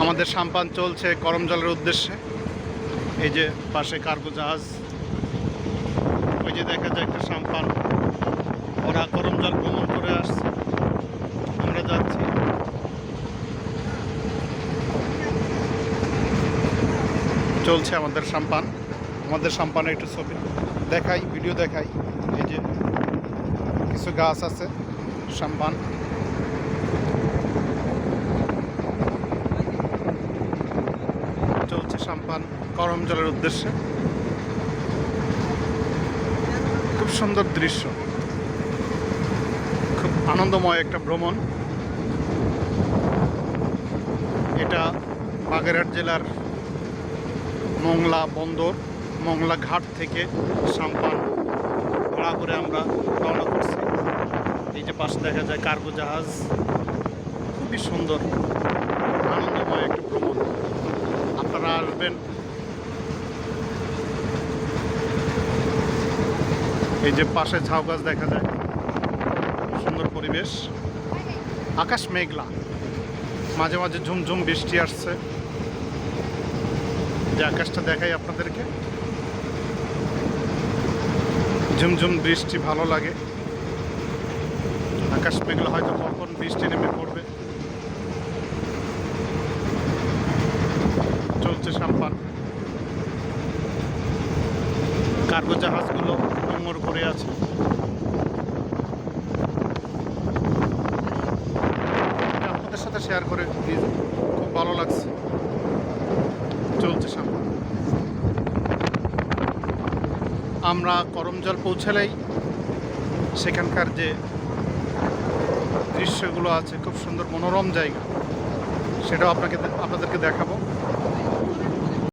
আমাদের সাম্পান চলছে করমজলের উদ্দেশ্যে। এই যে পাশে কার্গো জাহাজ, ওই যে দেখা যায় একটা সাম্পান, ওরা করমজল ভ্রমণ করে আসছে, আমরা যাচ্ছি। চলছে আমাদের সাম্পান। আমাদের সাম্পানে একটু ছবি দেখাই, ভিডিও দেখাই। এই যে কিছু গাছ আছে, সাম্পান। চলছে সাম্পান করমজলের উদ্দেশ্যে। খুব সুন্দর দৃশ্য, খুব আনন্দময় একটা ভ্রমণ। এটা বাগেরহাট জেলার মংলা বন্দর, মংলা ঘাট থেকে সাম্পান ভাড়া করে আমরা রওনা করছি। এই যে পাশে দেখা যায় কার্গো জাহাজ, খুবই সুন্দর আনন্দময় একটা ভ্রমণ। আপনারা আসবেন। এই যে পাশে ঝাউ গাছ দেখা যায়, সুন্দর পরিবেশ। আকাশ মেঘলা, মাঝে মাঝে ঝুমঝুম বৃষ্টি আসছে। যে আকাশটা দেখাই আপনাদেরকে, ঝুমঝুম বৃষ্টি ভালো লাগে। আকাশ মেঘলা, হয়তো কখন বৃষ্টি নেমে পড়বে। চলছে সাম্পান। কার্গো জাহাজগুলো নোঙর করে আছে। আপনাদের সাথে শেয়ার করে খুব ভালো লাগছে। চলছে সাম্পান। আমরা করমজল পৌঁছালেই সেখানকার যে দৃশ্যগুলো আছে, খুব সুন্দর মনোরম জায়গা, সেটাও আপনাদেরকে দেখাবো।